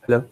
Hello.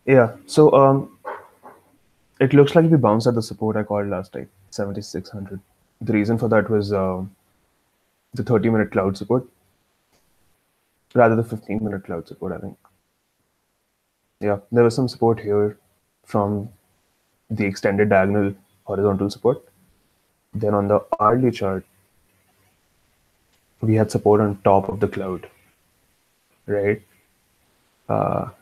Yeah. So it looks like we bounced at the support I called last time, 7600. The reason for that was the 30-minute cloud support, rather the 15-minute cloud support. I think. Yeah, there was some support here from the extended diagonal horizontal support. Then on the hourly chart, we had support on top of the cloud, right?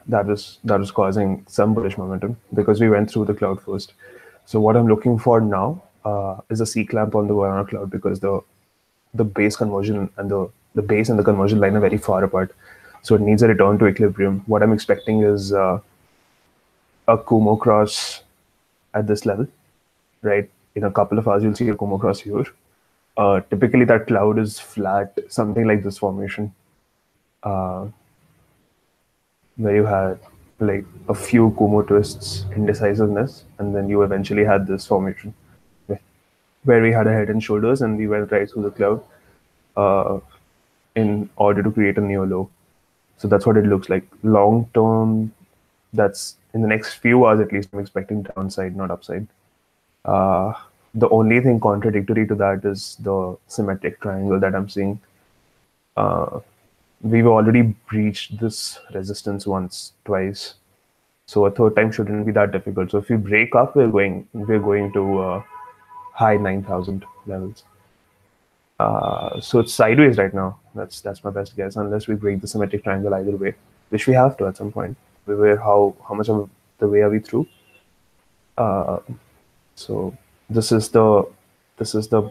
That was causing some bullish momentum because we went through the cloud first. So what I'm looking for now is a C clamp on the Varana cloud because the base conversion and the base and the conversion line are very far apart. So it needs a return to equilibrium. What I'm expecting is a Kumo cross at this level, right? In a couple of hours, you'll see a Kumo cross here. Typically, that cloud is flat, something like this formation, where you had like a few Kumo twists, indecisiveness, and then you eventually had this formation where we had a head and shoulders and we went right through the cloud in order to create a near low. So that's what it looks like. Long term, that's in the next few hours at least, I'm expecting downside, not upside. The only thing contradictory to that is the symmetric triangle that I'm seeing. We've already breached this resistance once, twice. So a third time shouldn't be that difficult. So if we break up, we're going to high 9,000 levels. So it's sideways right now. That's my best guess, unless we break the symmetric triangle either way, which we have to at some point. How much of the way are we through? So this is the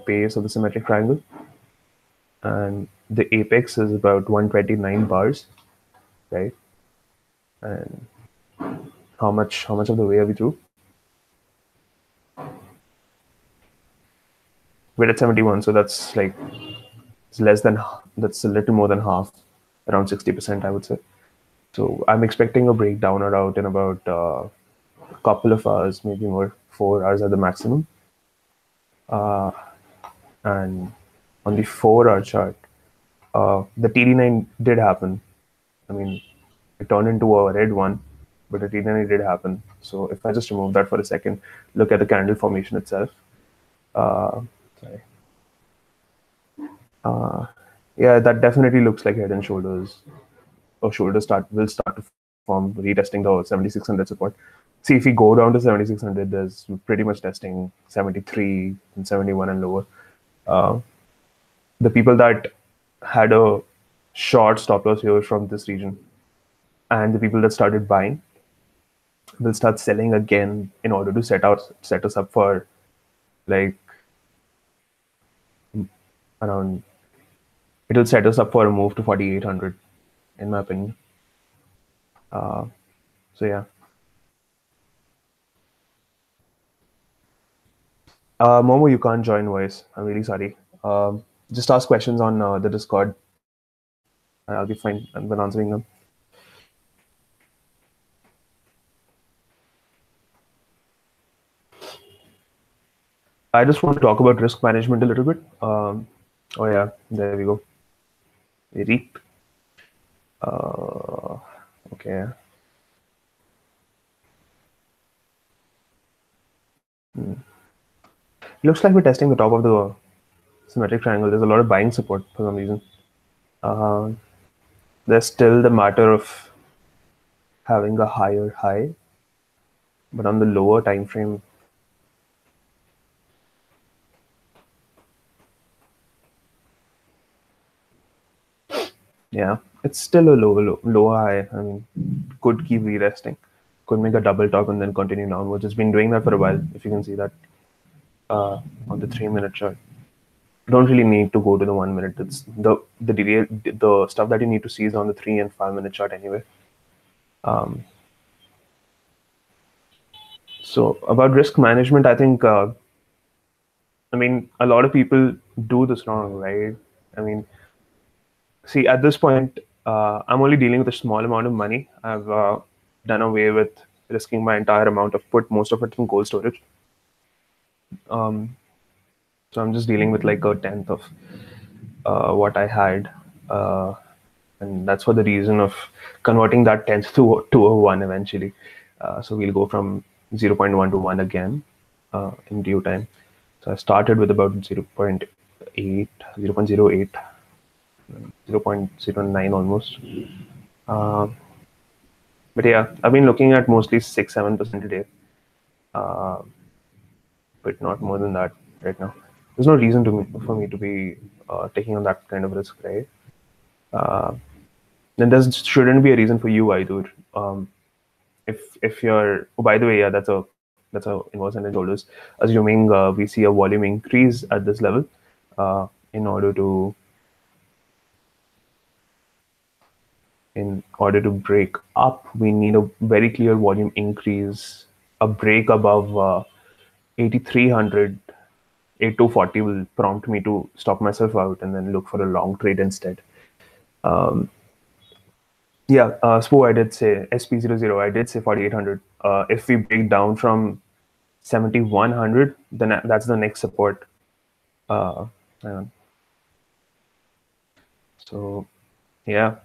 base of the symmetric triangle, and the apex is about 129 bars, right? And how much of the way are we through? We're at 71, so that's like that's a little more than half, around 60%, I would say. So I'm expecting a breakdown or out in about a couple of hours, maybe more, 4 hours at the maximum. And on the 4 hour chart, the TD9 did happen. I mean, it turned into a red one, but the TD9 did happen. So if I just remove that for a second, look at the candle formation itself. Sorry. Yeah, that definitely looks like head and shoulders. Or shoulders will start to form, retesting the 7600 support. See, if we go down to 7600, there's pretty much testing 73 and 71 and lower. The people that had a short stop loss here from this region, and the people that started buying will start selling again in order to set us up for like around, it will set us up for a move to 4,800, in my opinion. So yeah. Momo, you can't join voice. I'm really sorry. Just ask questions on the Discord, and I'll be fine when answering them. I just want to talk about risk management a little bit. Oh yeah, there we go. Reap. Okay. Looks like we're testing the top of the symmetric triangle. There's a lot of buying support for some reason. There's still the matter of having a higher high, but on the lower time frame, yeah, it's still a lower high. I mean, could keep re-resting, could make a double top and then continue downwards. It's been doing that for a while. If you can see that on the 3-minute chart. Don't really need to go to the 1 minute. It's the stuff that you need to see is on the 3 and 5-minute chart anyway. So about risk management, I think I mean a lot of people do this wrong, right? I mean, see, at this point, I'm only dealing with a small amount of money. I've done away with risking my entire amount of put most of it in cold storage. So I'm just dealing with like a tenth of what I had, and that's for the reason of converting that tenth to a one eventually. So we'll go from 0.1 to 1 again in due time. So I started with about 0.8, 0.08, 0.09 almost. But yeah, I've been looking at mostly 6-7% a day, but not more than that right now. There's no reason for me to be taking on that kind of risk, right? Then there shouldn't be a reason for you either. If you're, oh, by the way, yeah, that's a inverse and shoulders. Assuming we see a volume increase at this level, in order to break up, we need a very clear volume increase. A break above 8,300, 8,240 will prompt me to stop myself out and then look for a long trade instead. Yeah, SPO, I did say SP00, I did say 4,800. If we break down from 7,100, then that's the next support. Hang on. So yeah,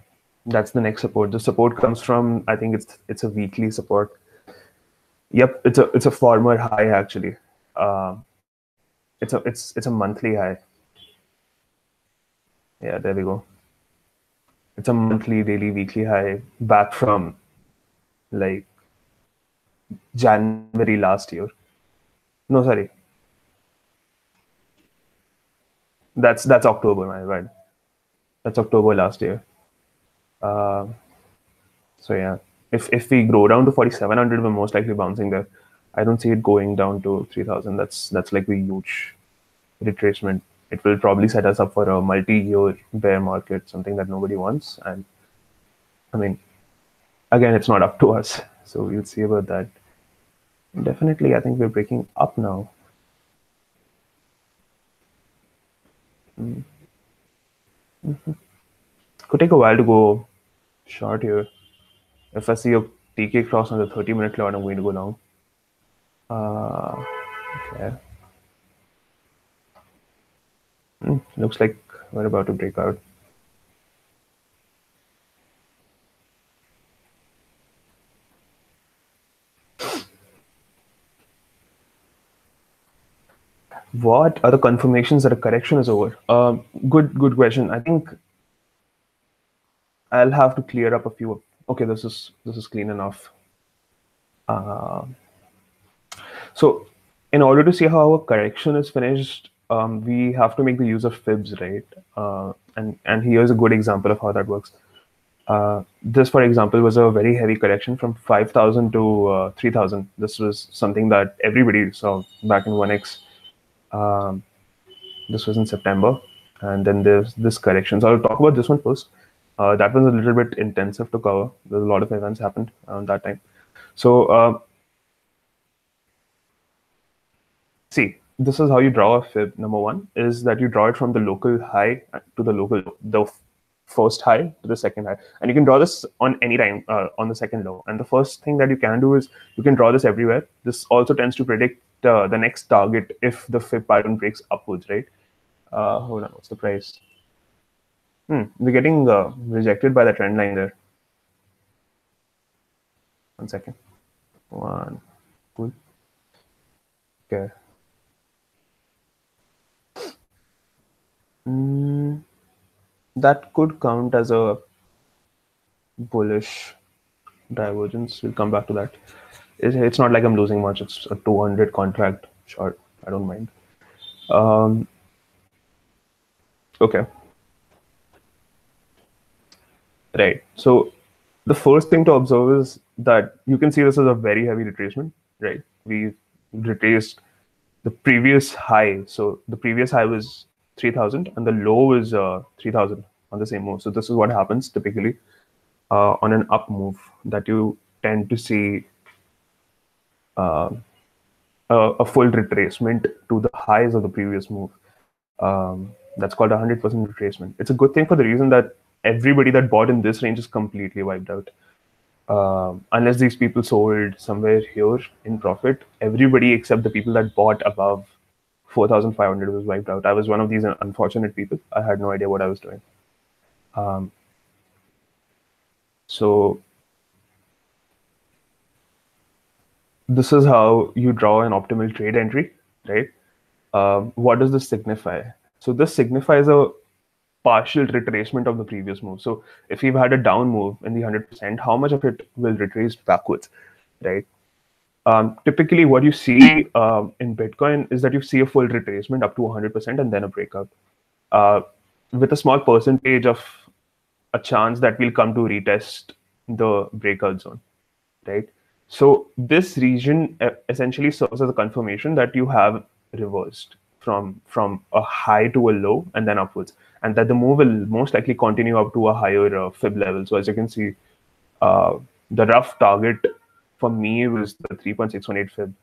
that's the next support. The support comes from, I think it's a weekly support. Yep, it's a former high actually. It's a monthly high. Yeah, there we go. It's a monthly, daily, weekly high back from like January last year. No, sorry. That's October, my bad. That's October last year. So yeah, if we grow down to 4,700, we're most likely bouncing there. I don't see it going down to 3,000. That's like a huge retracement. It will probably set us up for a multi-year bear market, something that nobody wants. And I mean, again, it's not up to us. So we'll see about that. Definitely, I think we're breaking up now. Could take a while to go short here. If I see a TK cross on the 30-minute cloud, I'm going to go long. Okay. Looks like we're about to break out. What are the confirmations that a correction is over? Good question. I think I'll have to clear up a few. Okay, this is clean enough. So in order to see how a correction is finished, we have to make the use of fibs, right? And here's a good example of how that works. This, for example, was a very heavy correction from 5,000 to 3,000. This was something that everybody saw back in OneX. This was in September, and then there's this correction. So I'll talk about this one first. That was a little bit intensive to cover. There's a lot of events happened around that time. So see, this is how you draw a fib. Number one is that you draw it from the local high to the first high to the second high, and you can draw this on any time on the second low. And the first thing that you can do is you can draw this everywhere. This also tends to predict the next target if the fib pattern breaks upwards, right? Hold on, what's the price? We're getting rejected by the trend line there. 1 second. One, cool. Okay. That could count as a bullish divergence. We'll come back to that. It's not like I'm losing much. It's a 200 contract short. I don't mind. Okay. Right. So the first thing to observe is that you can see this is a very heavy retracement, right? We retraced the previous high. So the previous high was 3,000 and the low is 3,000 on the same move. So this is what happens typically on an up move, that you tend to see a full retracement to the highs of the previous move. That's called 100% retracement. It's a good thing for the reason that everybody that bought in this range is completely wiped out. Unless these people sold somewhere here in profit, everybody except the people that bought above 4,500 was wiped out. I was one of these unfortunate people. I had no idea what I was doing. So this is how you draw an optimal trade entry, right? What does this signify? So this signifies a partial retracement of the previous move. So if we've had a down move in the 100%, how much of it will retrace backwards, right? Typically, what you see in Bitcoin is that you see a full retracement up to 100% and then a breakout, with a small percentage of a chance that we'll come to retest the breakout zone, right? So this region essentially serves as a confirmation that you have reversed from a high to a low and then upwards, and that the move will most likely continue up to a higher fib level. So as you can see, the rough target for me was the 3.618 fib.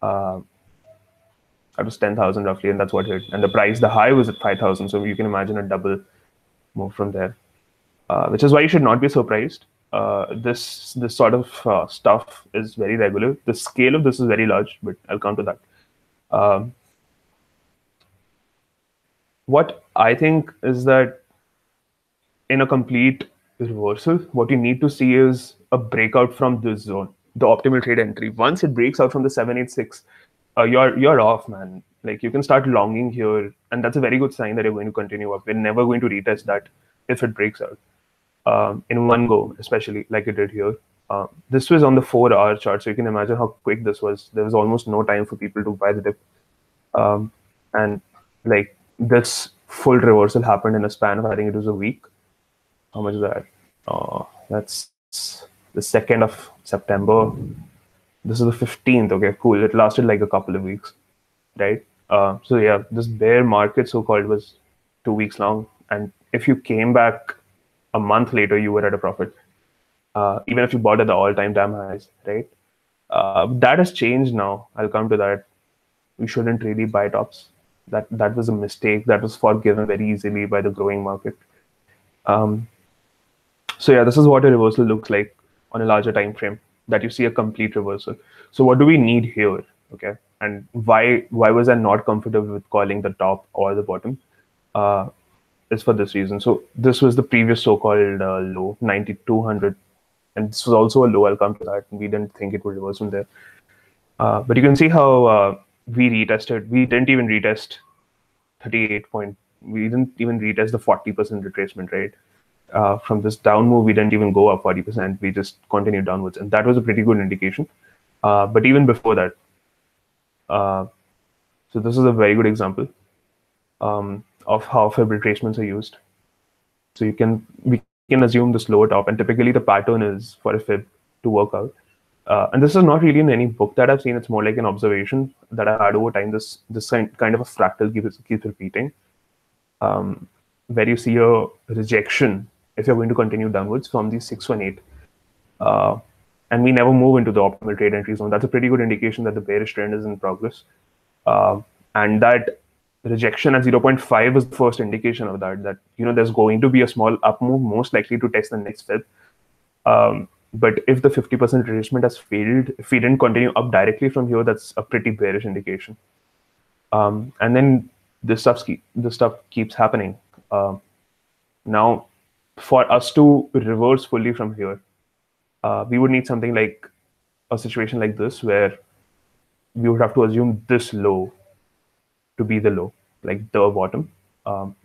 That was 10,000 roughly, and that's what hit. And the price, the high was at 5,000. So you can imagine a double move from there, which is why you should not be surprised. This sort of stuff is very regular. The scale of this is very large, but I'll come to that. What I think is that in a complete reversal, what you need to see is a breakout from this zone, the optimal trade entry. Once it breaks out from the 786, you're off, man. Like you can start longing here, and that's a very good sign that you're going to continue up. We're never going to retest that if it breaks out in one go, especially like it did here. This was on the 4-hour chart, so you can imagine how quick this was. There was almost no time for people to buy the dip, and like this full reversal happened in a span of, I think it was a week. How much is that? That's the 2nd of September. This is the 15th. Okay, cool. It lasted like a couple of weeks, right? So yeah, this bear market, so-called, was 2 weeks long. And if you came back a month later, you were at a profit, even if you bought at the all-time damn highs, right? That has changed now. I'll come to that. We shouldn't really buy tops. That was a mistake that was forgiven very easily by the growing market. So yeah, this is what a reversal looks like on a larger time frame, that you see a complete reversal. So what do we need here? Okay, and why was I not comfortable with calling the top or the bottom? Is for this reason. So this was the previous so-called low, 9,200, and this was also a low. I'll come to that. We didn't think it would reverse from there, but you can see how we retested. We didn't even retest 38 point. We didn't even retest the 40% retracement, right? From this down move, we didn't even go up 40%. We just continued downwards, and that was a pretty good indication. But even before that, so this is a very good example of how fib retracements are used. So we can assume this lower top, and typically the pattern is for a fib to work out. And this is not really in any book that I've seen. It's more like an observation that I had over time. This kind of a fractal keeps repeating, where you see a rejection if you're going to continue downwards from the 618, and we never move into the optimal trade entry zone. That's a pretty good indication that the bearish trend is in progress, and that rejection at 0.5 is the first indication of that. That there's going to be a small up move, most likely to test the next fib. But if the 50% retracement has failed, if we didn't continue up directly from here, that's a pretty bearish indication. And then this stuff keeps happening. Now, for us to reverse fully from here, we would need something like a situation like this, where we would have to assume this low to be the low, like the bottom.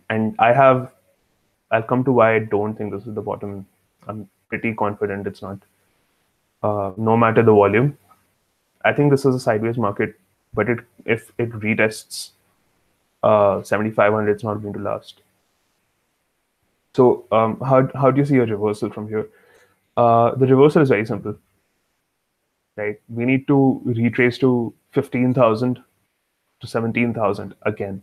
And I'll come to why I don't think this is the bottom. I'm pretty confident it's not. No matter the volume, I think this is a sideways market, but if it retests 7,500, it's not going to last. So how do you see a reversal from here? The reversal is very simple, right? We need to retrace to 15,000 to 17,000 again,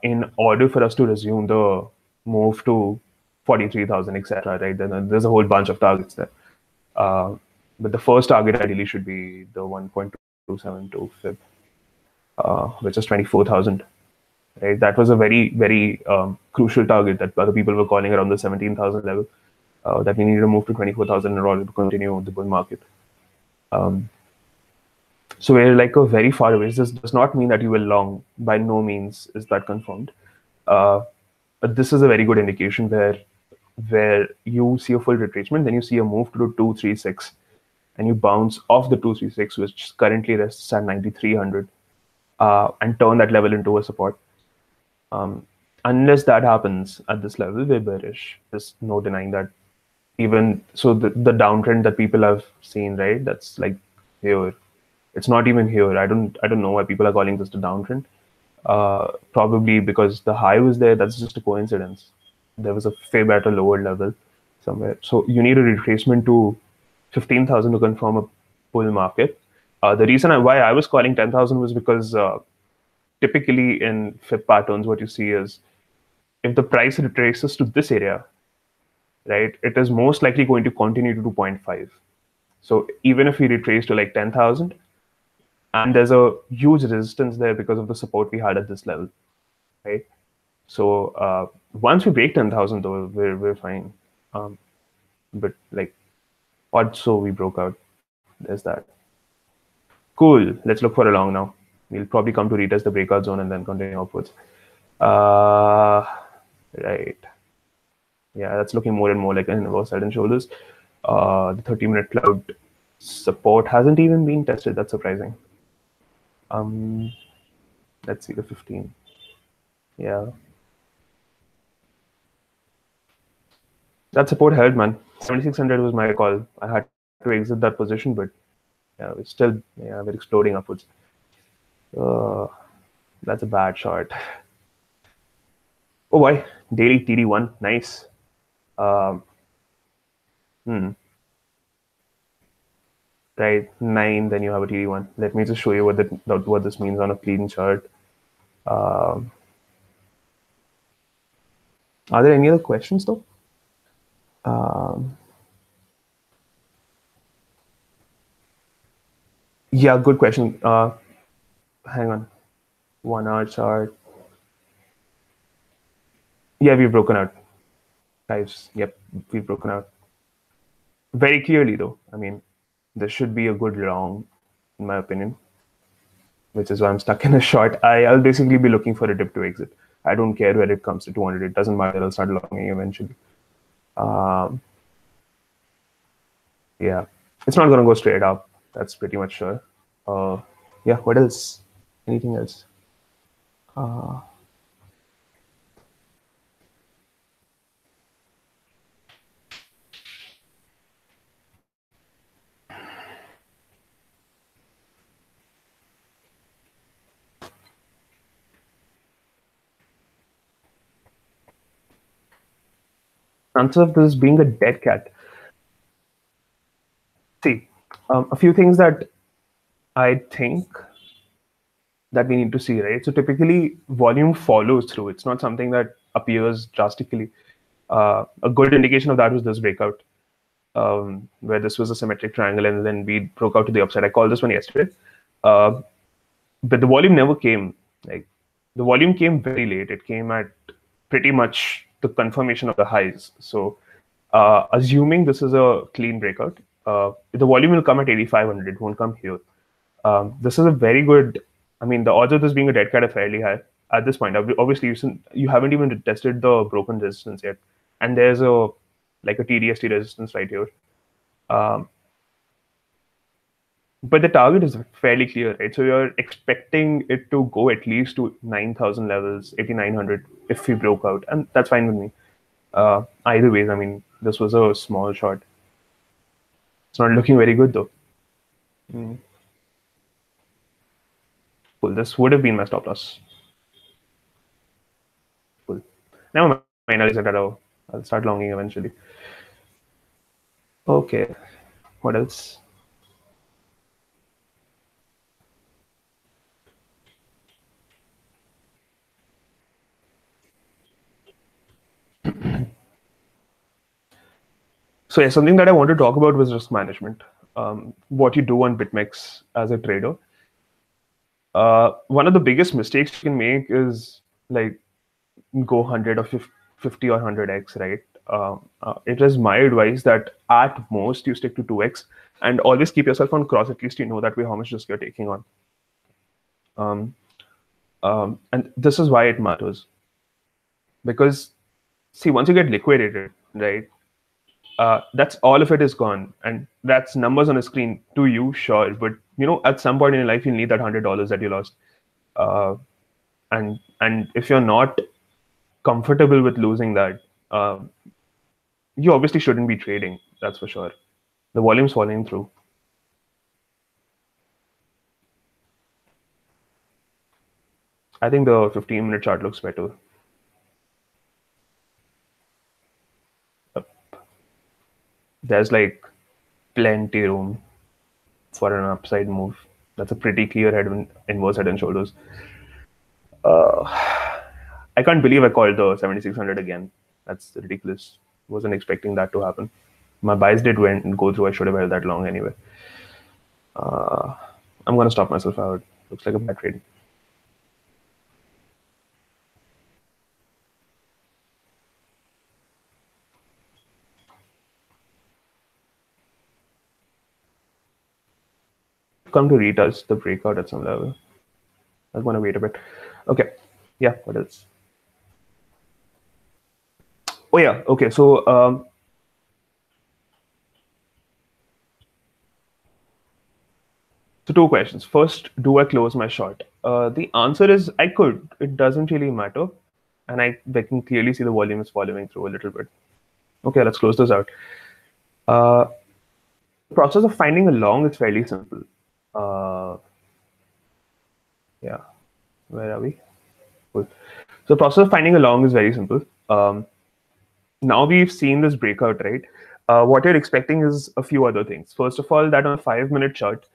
in order for us to resume the move to 43,000, etc. Right? Then there's a whole bunch of targets there. But the first target ideally should be the 1.272 fib, which is 24,000. Right? That was a very, very crucial target that other people were calling around the 17,000 level, that we need to move to 24,000 in order to continue the bull market. So we're like a very far away. This does not mean that you will long. By no means is that confirmed. But this is a very good indication where you see a full retracement, then you see a move to 236, and you bounce off the 236, which currently rests at 9,300, and turn that level into a support. Unless that happens at this level, we're bearish. There's no denying that. Even so, the downtrend that people have seen, right? That's like here. It's not even here. I don't know why people are calling this a downtrend. Probably because the high was there. That's just a coincidence. There was a fib at a lower level somewhere. So you need a retracement to 15,000 to confirm a bull market. The reason why I was calling 10,000 was because typically in fib patterns, what you see is if the price retraces to this area, right, it is most likely going to continue to 2.5. So even if we retrace to like 10,000, and there's a huge resistance there because of the support we had at this level, right? So once we break 10,000, though, we're fine. But like, so we broke out. There's that. Cool. Let's look for a long now. We'll probably come to retest the breakout zone and then continue upwards. Right. Yeah, that's looking more and more like an inverse head and shoulders. The 30-minute cloud support hasn't even been tested. That's surprising. Let's see the 15. Yeah. That support held, man. 7,600 was my call. I had to exit that position, but yeah, we're exploding upwards. That's a bad shot. Oh boy, daily TD1, nice. Right, 9, then you have a TD1. Let me just show you what this means on a clean chart. Are there any other questions though? Yeah, good question. Hang on. 1 hour chart. Yeah, we've broken out. Guys, yep, we've broken out. Very clearly though. I mean, this should be a good long, in my opinion, which is why I'm stuck in a short. I'll basically be looking for a dip to exit. I don't care where it comes to 200. It doesn't matter. I'll start longing eventually. Yeah, it's not going to go straight up. That's pretty much sure. Yeah, what else? Anything else? Answer of this being a dead cat. See, A few things that I think that we need to see, right? So typically, volume follows through. It's not something that appears drastically. A good indication of that was this breakout, where this was a symmetric triangle and then we broke out to the upside. I called this one yesterday, uh, but the volume never came. Like the volume came very late. It came at pretty much the confirmation of the highs. So, assuming this is a clean breakout, the volume will come at 8,500. It won't come here. This is a very good. I mean, the odds of this being a dead cat are fairly high at this point. Obviously, you haven't even tested the broken resistance yet, and there's a like a TDST resistance right here. Um, but the target is fairly clear, right? So you're expecting it to go at least to 9,000 levels, 8,900 if we broke out, and that's fine with me. Either ways, I mean, this was a small shot. It's not looking very good though. Cool. This would have been my stop loss. Cool. Never mind. I'll set that out. I'll start longing eventually. Okay. What else? So yeah, something that I want to talk about was risk management. What you do on BitMEX as a trader. One of the biggest mistakes you can make is like go 100 or 50 or 100x, right? It is my advice that at most you stick to 2x and always keep yourself on cross. At least you know that way how much risk you're taking on. And this is why it matters. Because see, once you get liquidated, right, that's all of it is gone, and that's numbers on a screen to you, sure, but you know at some point in your life you'll need that $100 that you lost, and if you're not comfortable with losing that, you obviously shouldn't be trading. That's for sure. The volume's falling through. I think the 15-minute chart looks better. There's like plenty room for an upside move. That's a pretty clear inverse head and shoulders. I can't believe I called the 7,600 again. That's ridiculous. Wasn't expecting that to happen. My buys did went and go through. I should have held that long anyway. I'm gonna stop myself out. Looks like a bad trade. Come to retouch the breakout at some level. I want to wait a bit. Okay. Yeah. What else? Oh yeah. Okay. So so two questions. First, do I close my short? The answer is I could. It doesn't really matter, and I can clearly see the volume is following through a little bit. Okay, let's close this out. The process of finding a long is fairly simple. Yeah, where are we? Cool. So the process of finding a long is very simple. Now we've seen this breakout, right? What you're expecting is a few other things. First of all, that on a 5-minute chart,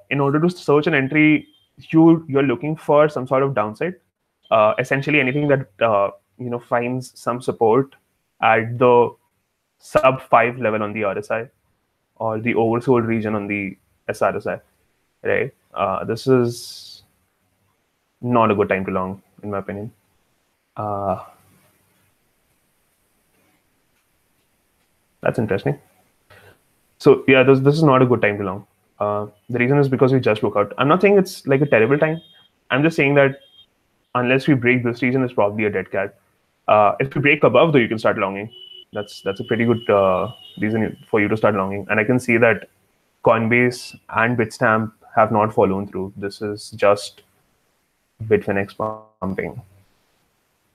in order to search an entry, you're looking for some sort of downside. Essentially, anything that finds some support at the sub 5 level on the RSI or the oversold region on the SRSI, right? This is not a good time to long, in my opinion. That's interesting. So yeah, this is not a good time to long. The reason is because we just broke out. I'm not saying it's like a terrible time. I'm just saying that unless we break this region, it's probably a dead cat. If we break above, though, you can start longing. That's a pretty good reason for you to start longing. And I can see that Coinbase and Bitstamp have not fallen through. This is just Bitfinex pumping.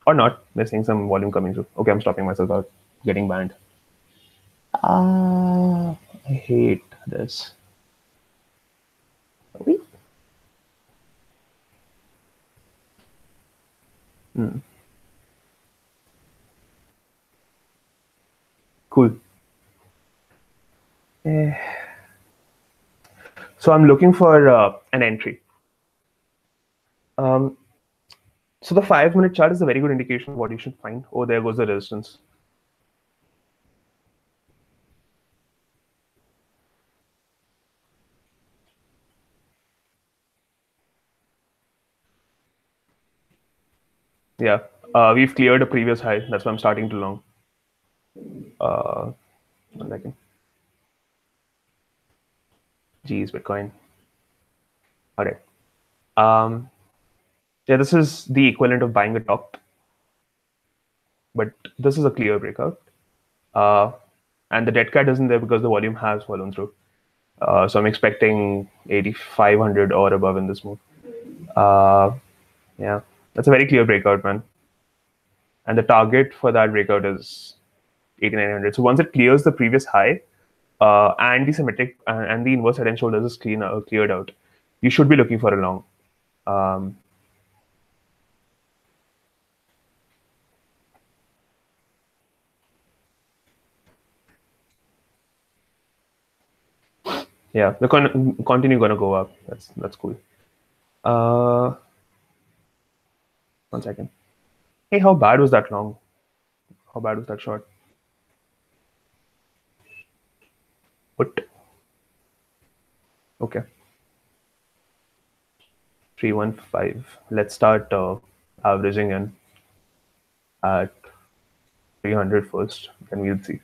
Or not. They're seeing some volume coming through. Okay, I'm stopping myself out. Getting banned. I hate this. Cool. So I'm looking for an entry. So the 5-minute chart is a very good indication of what you should find. Oh, there goes the resistance. Yeah, we've cleared a previous high. That's why I'm starting to long. 1 second. Geez, Bitcoin. All right. Yeah, this is the equivalent of buying a top, but this is a clear breakout. And the dead cat isn't there because the volume has fallen through. So I'm expecting 8,500 or above in this move. Yeah, that's a very clear breakout, man. And the target for that breakout is 8,900. So once it clears the previous high, and the symmetric and the inverse head and shoulders is cleared out, you should be looking for a long. Yeah, the continue gonna go up. That's cool. 1 second. Hey, how bad was that long? How bad was that short? What? Okay. 315. Let's start averaging in at 300 first, then we'll see.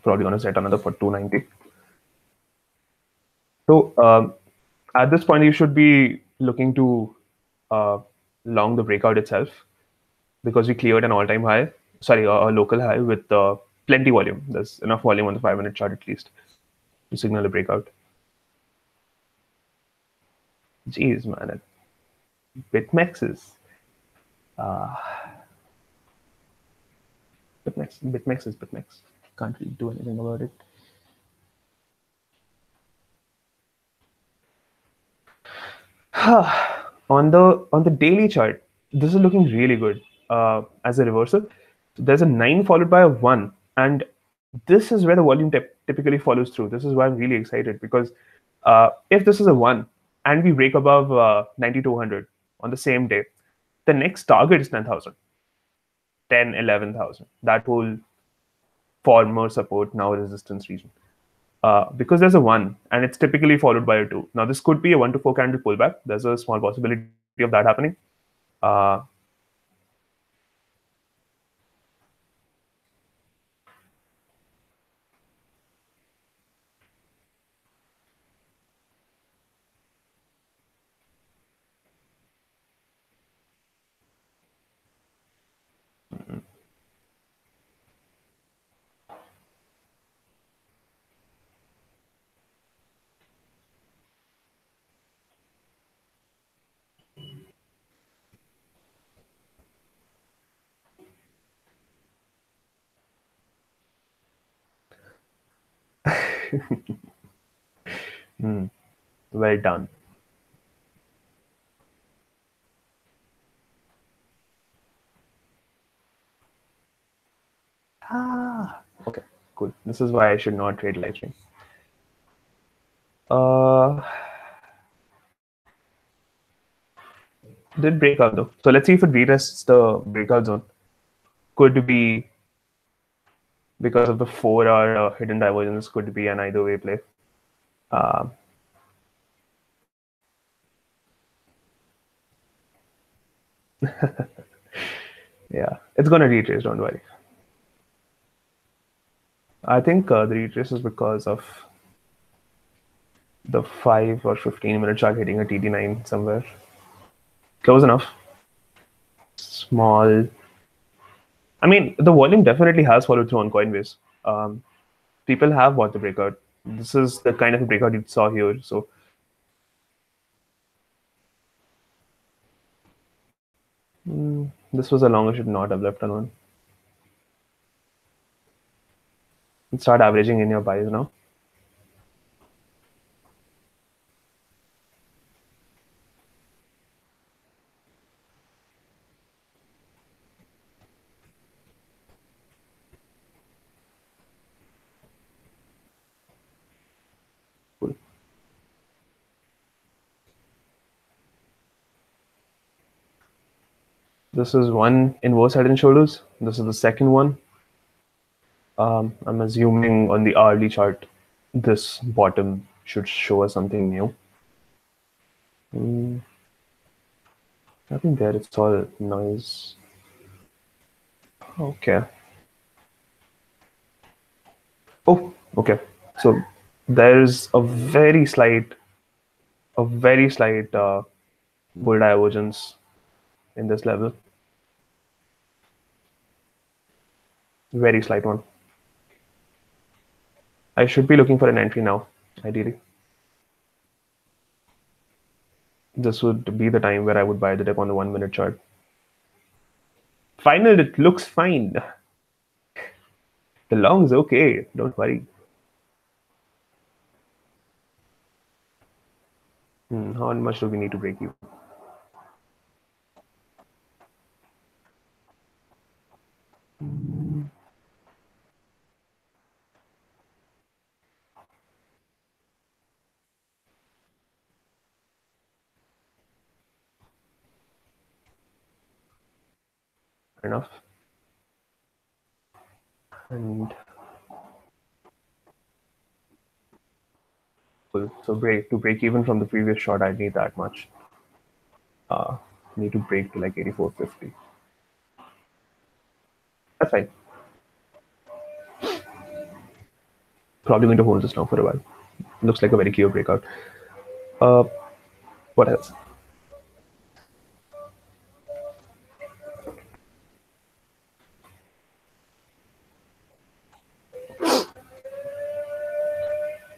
Probably gonna set another for 290. So at this point, you should be looking to uh, long the breakout itself because we cleared an all-time high, sorry, a local high with plenty volume. There's enough volume on the 5-minute chart at least to signal a breakout. Jeez, man, BitMEX is BitMEX is BitMEX. Can't really do anything about it. On the daily chart, this is looking really good as a reversal. So there's a 9 followed by a 1, and this is where the volume typically follows through. This is why I'm really excited because if this is a 1 and we break above 9,200 on the same day, the next target is 10,000, 10, 11,000. That whole former support, now resistance region. Because there's a 1 and it's typically followed by a 2. Now, this could be a 1 to 4 candle pullback. There's a small possibility of that happening. Uh, well done. Okay, cool. This is why I should not trade live stream. Did break out though. So let's see if it retests the breakout zone. Could be because of the 4-hour hidden divergence, could be an either way play. Yeah, it's gonna retrace, don't worry. I think the retrace is because of the 5 or 15-minute chart hitting a TD9 somewhere. Close enough. Small. I mean, the volume definitely has followed through on Coinbase. People have bought the breakout. This is the kind of a breakout you saw here. So this was a long I should not have left alone. And start averaging in your buys now. This is one inverse head and shoulders. This is the second one. I'm assuming on the hourly chart, this bottom should show us something new. Nothing there. It's all noise. Okay. Oh, okay. So there's a very slight bull divergence in this level. Very slight one. I should be looking for an entry now, ideally. This would be the time where I would buy the dip on the 1 minute chart. Final, it looks fine. The long's okay, don't worry. How much do we need to break even? Fair enough. And so to break even from the previous shot, I need that much. Need to break to like 84.50. That's fine. Probably going to hold this now for a while. Looks like a very clear breakout. What else?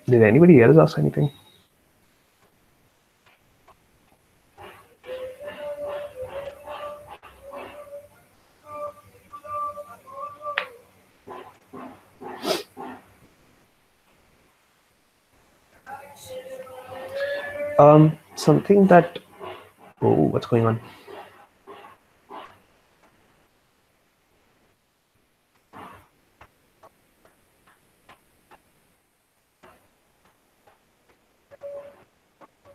Did anybody else ask anything? Something that... Oh, what's going on?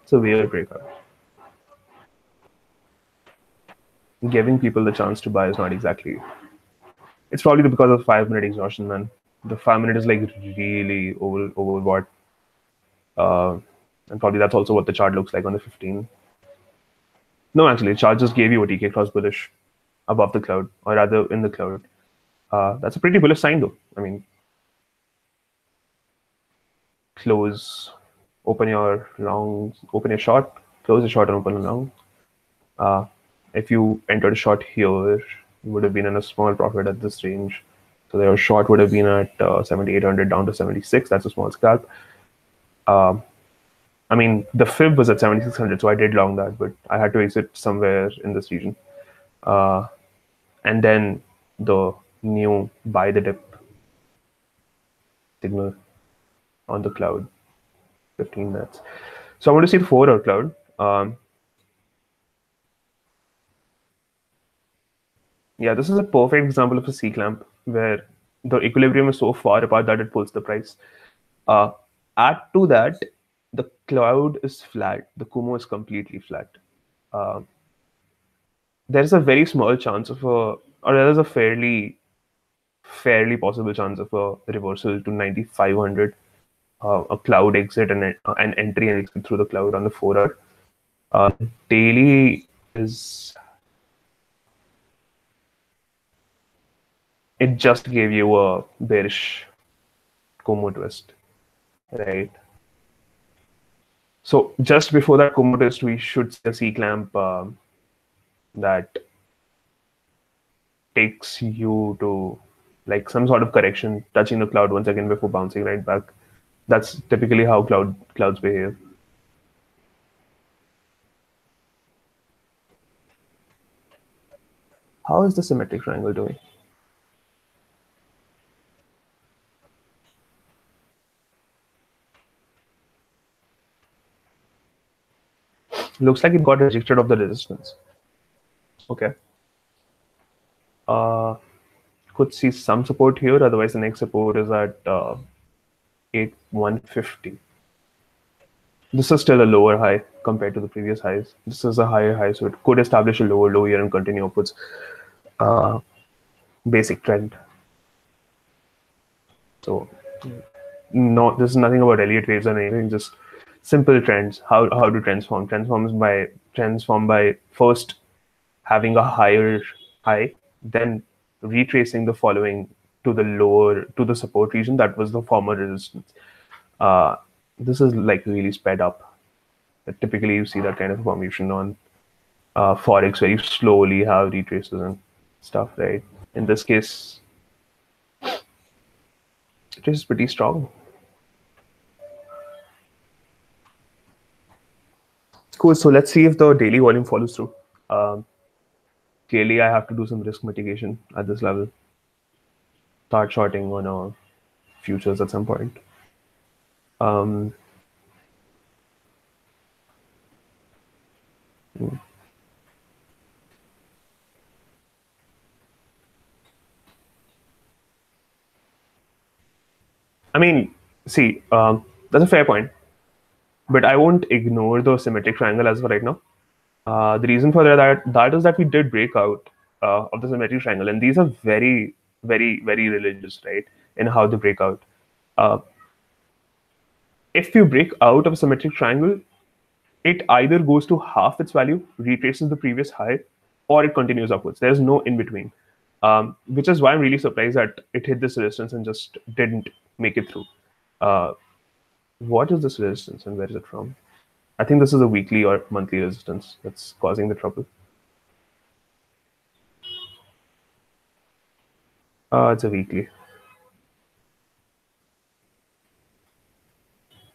It's a weird breakout. Giving people the chance to buy is not exactly... It's probably because of 5-minute exhaustion, man. The 5-minute is like really overbought. And probably that's also what the chart looks like on the 15. No, actually, the chart just gave you a TK cross bullish above the cloud, or rather in the cloud. That's a pretty bullish sign, though. I mean, close, open your long, open your short, close your short, and open a long. If you entered a short here, you would have been in a small profit at this range. So your short would have been at 7,800 down to 76. That's a small scalp. I mean, the fib was at 7,600, so I did long that, but I had to exit somewhere in this region. And then the new buy the dip signal on the cloud, 15 minutes. So I want to see the 4-hour cloud. Yeah, this is a perfect example of a C clamp where the equilibrium is so far apart that it pulls the price. Add to that, the cloud is flat. The Kumo is completely flat. There's a very small chance of or there's a fairly possible chance of a reversal to 9,500. A cloud exit and an entry and exit through the cloud on the 4-hour. Daily is... It just gave you a bearish Kumo twist, right? So just before that Kumo twist, we should see a C clamp that takes you to like some sort of correction, touching the cloud once again before bouncing right back. That's typically how clouds behave. How is the symmetric triangle doing? Looks like it got rejected of the resistance. Okay. Could see some support here. Otherwise, the next support is at 8,150. This is still a lower high compared to the previous highs. This is a higher high, so it could establish a lower low here and continue upwards. Basic trend. So no, this is nothing about Elliott waves or anything, just simple trends. How do trends form? Trends form by first having a higher high, then retracing the following to the lower, to the support region that was the former resistance. This is like really sped up. Typically, you see that kind of formation on forex, where you slowly have retraces and stuff, right? In this case, it is pretty strong. Cool. So let's see if the daily volume follows through. Clearly, I have to do some risk mitigation at this level. Start shorting on futures at some point. I mean, see, that's a fair point, but I won't ignore the symmetric triangle as of right now. The reason for that is that we did break out of the symmetric triangle, and these are very, very, very religious, right? In how they break out. If you break out of a symmetric triangle, it either goes to half its value, retraces the previous high, or it continues upwards. There's no in between, which is why I'm really surprised that it hit this resistance and just didn't make it through. What is this resistance and where is it from? I think this is a weekly or monthly resistance that's causing the trouble. It's a weekly.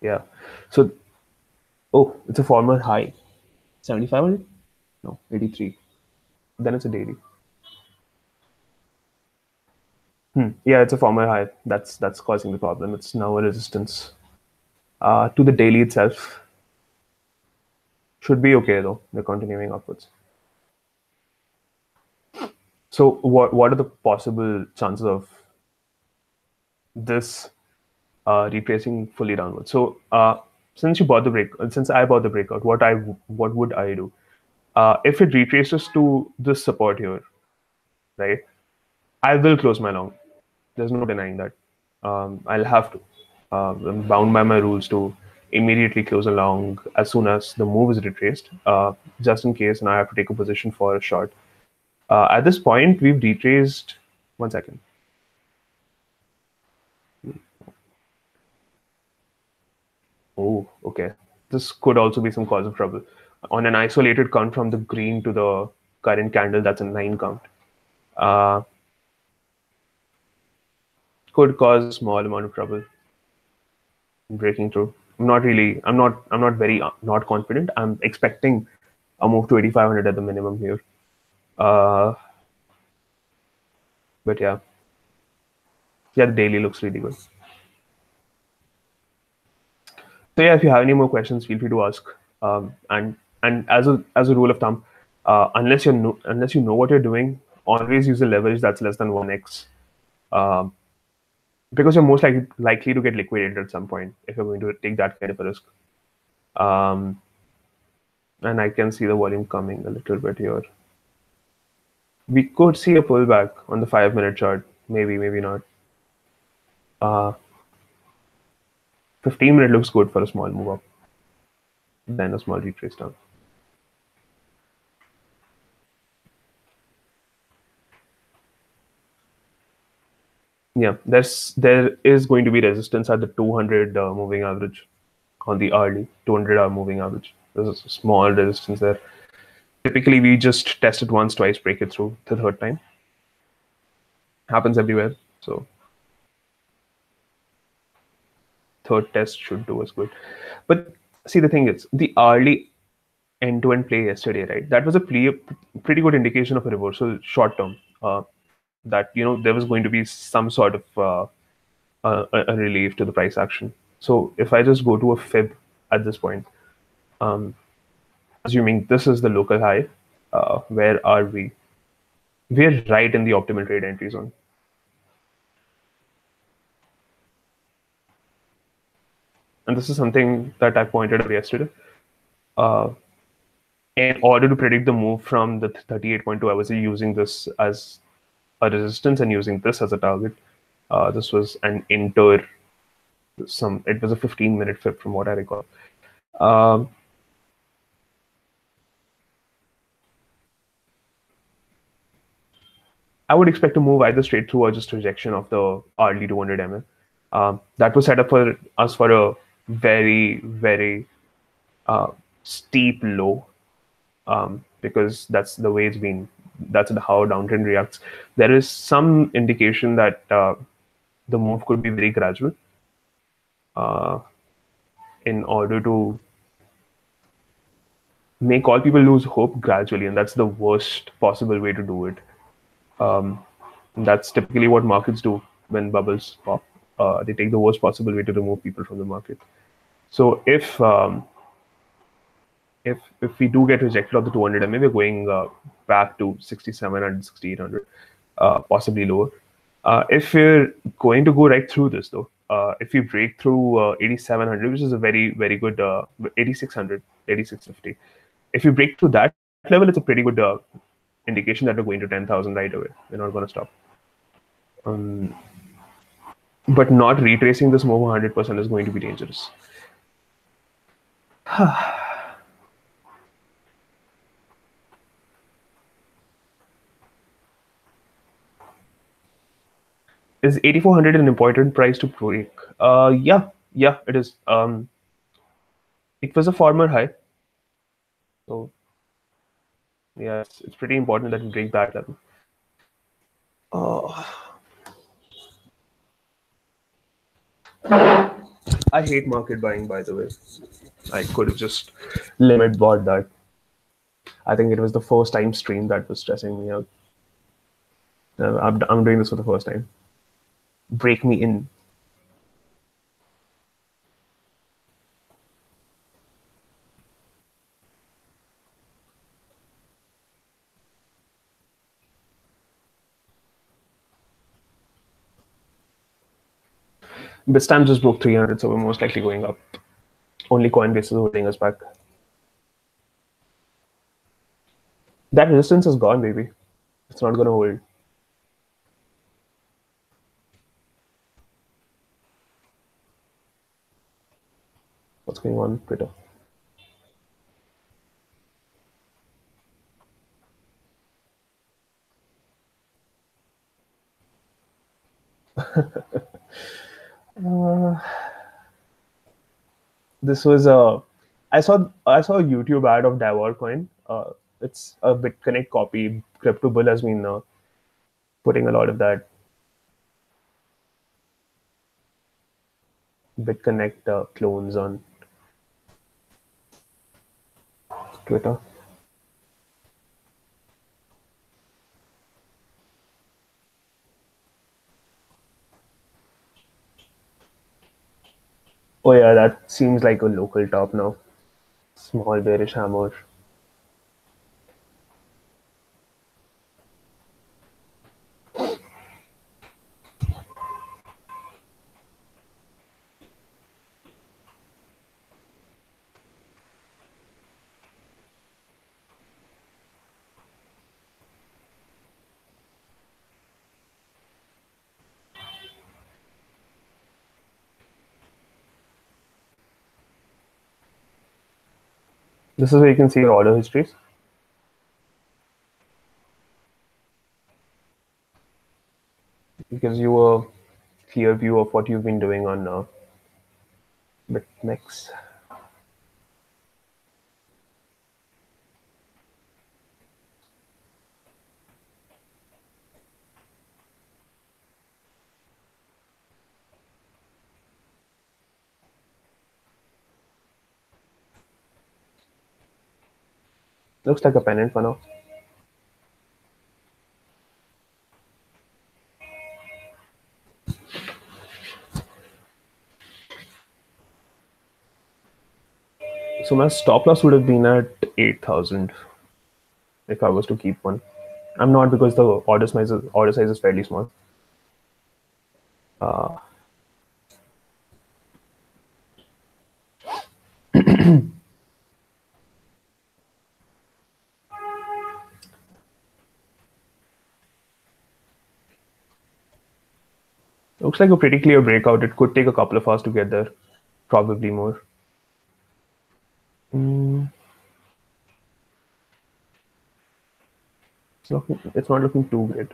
Yeah. So, oh, it's a former high. 7,500? No, 83. Then it's a daily. Yeah, it's a former high. That's causing the problem. It's now a resistance. To the daily itself. Should be okay though. They're continuing upwards. So what are the possible chances of this retracing fully downwards? So since I bought the breakout, what would I do? If it retraces to this support here, right? I will close my long. There's no denying that. I'll have to. I'm bound by my rules to immediately close a long as soon as the move is retraced, just in case, and I have to take a position for a short. At this point, we've retraced. 1 second. Oh, okay. This could also be some cause of trouble. On an isolated count from the green to the current candle, that's a 9 count. Could cause a small amount of trouble breaking through. I'm not very not confident. I'm expecting a move to 8,500 at the minimum here. But yeah, the daily looks really good. So yeah, if you have any more questions, feel free to ask. And as a rule of thumb, unless you know what you're doing, always use a leverage that's less than 1x, because you're most likely to get liquidated at some point if you're going to take that kind of a risk. And I can see the volume coming a little bit here. We could see a pullback on the 5-minute chart, maybe not. 15-minute looks good for a small move up, then a small retrace down. Yeah, there is going to be resistance at the 200 moving average on the early 200-hour moving average. There's a small resistance there. Typically, we just test it once, twice, break it through the third time. Happens everywhere. So third test should do us good. But see, the thing is, the early end-to-end play yesterday, right? That was a pretty good indication of a reversal short term. That there was going to be some sort of a relief to the price action. So if I just go to a fib at this point, assuming this is the local high, where are we? We're right in the optimal trade entry zone. And this is something that I pointed out yesterday. In order to predict the move from the 38.2, I was using this as a resistance and using this as a target. This was an it was a 15-minute flip from what I recall. Um, I would expect to move either straight through or just rejection of the RD 200 mm. That was set up for us for a very, very steep low, because that's the way it's been. That's how downtrend reacts. There is some indication that the move could be very gradual uh, in order to make all people lose hope gradually, and that's the worst possible way to do it. That's typically what markets do when bubbles pop. They take the worst possible way to remove people from the market. So if we do get rejected of the 200 MA, we're going back to 6700, 6800, possibly lower. If we're going to go right through this though, if we break through 8700, which is a very, very good 8600, 8650, if we break through that level, it's a pretty good indication that we're going to 10,000 right away. We're not going to stop. But not retracing this move 100% is going to be dangerous. Is 8400 an important price to break? Yeah, it is. It was a former high, so yeah, it's pretty important that we break that level. I hate market buying, by the way. I could have just limit bought that. I think it was the first time stream that was stressing me out. I'm doing this for the first time. Break me in. Bitstamp just broke 300, so we're most likely going up. Only Coinbase is holding us back. That resistance is gone, baby. It's not going to hold. What's going on Twitter? This was I saw a YouTube ad of Divor coin. It's a BitConnect copy. Crypto Bull has been putting a lot of that BitConnect clones on Twitter. Oh yeah, that seems like a local top now. Small bearish hammer. This is where you can see your order histories. It gives you a clear view of what you've been doing on BitMEX. Looks like a pennant for now. So my stop loss would have been at 8,000 if I was to keep one. I'm not, because the order size is fairly small. Looks like a pretty clear breakout. It could take a couple of hours to get there, probably more. It's not looking too great.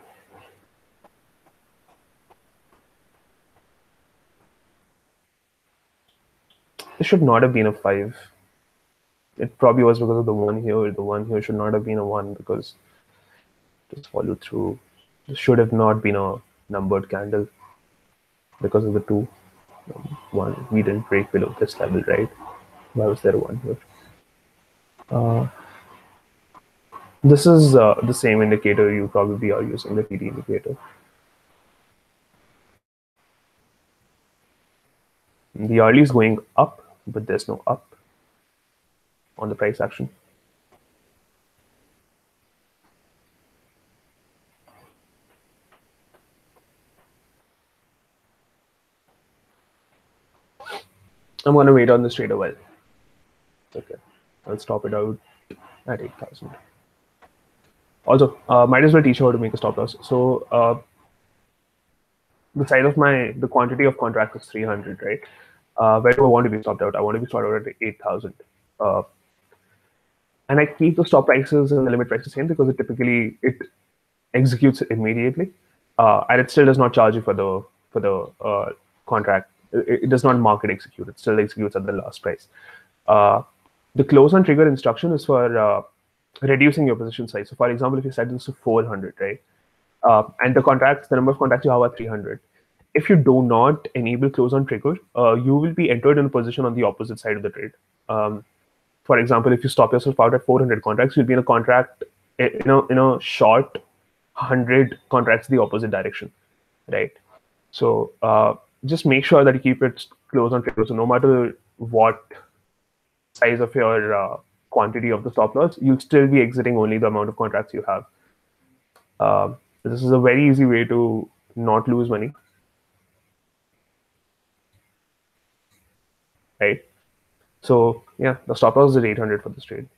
This should not have been a 5. It probably was because of the 1 here. The 1 here should not have been a 1 because just follow through. This should have not been a numbered candle because of the 2. 1. We didn't break below this level, right? Why was there a 1 here? This is the same indicator you probably are using, the TD indicator. The early is going up, but there's no up on the price action. I'm going to wait on this trade a while. Okay, I'll stop it out at 8,000. Also, might as well teach you how to make a stop loss. So the size of the quantity of contract is 300, right? Where do I want to be stopped out? I want to be stopped out at 8,000. And I keep the stop prices and the limit prices same because it executes immediately, and it still does not charge you for the contract. It does not market execute. It still executes at the last price. The close on trigger instruction is for reducing your position size. So, for example, if you set this to 400, right, and the number of contracts you have are 300. If you do not enable close on trigger, you will be entered in a position on the opposite side of the trade. For example, if you stop yourself out at 400 contracts, you'll be in a contract in a short 100 contracts the opposite direction, right? So just make sure that you keep it close on trigger. So no matter what size of your quantity of the stop loss, you'll still be exiting only the amount of contracts you have. This is a very easy way to not lose money, right? So yeah, the stop loss is at 800 for this trade.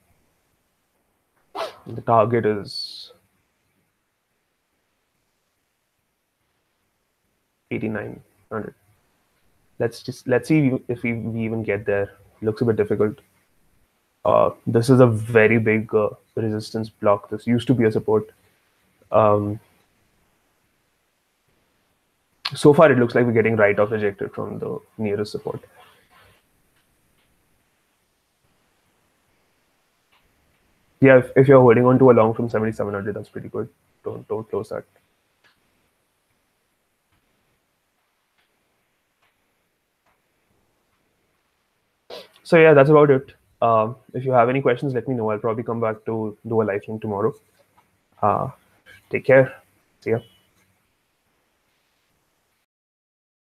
The target is 8,900. Let's see if we even get there. Looks a bit difficult. This is a very big resistance block. This used to be a support. So far, it looks like we're getting right off rejected from the nearest support. Yeah, if you're holding on to a long from 7,700, that's pretty good. Don't close that. So yeah, that's about it. If you have any questions, let me know. I'll probably come back to do a live stream tomorrow. Take care. See ya.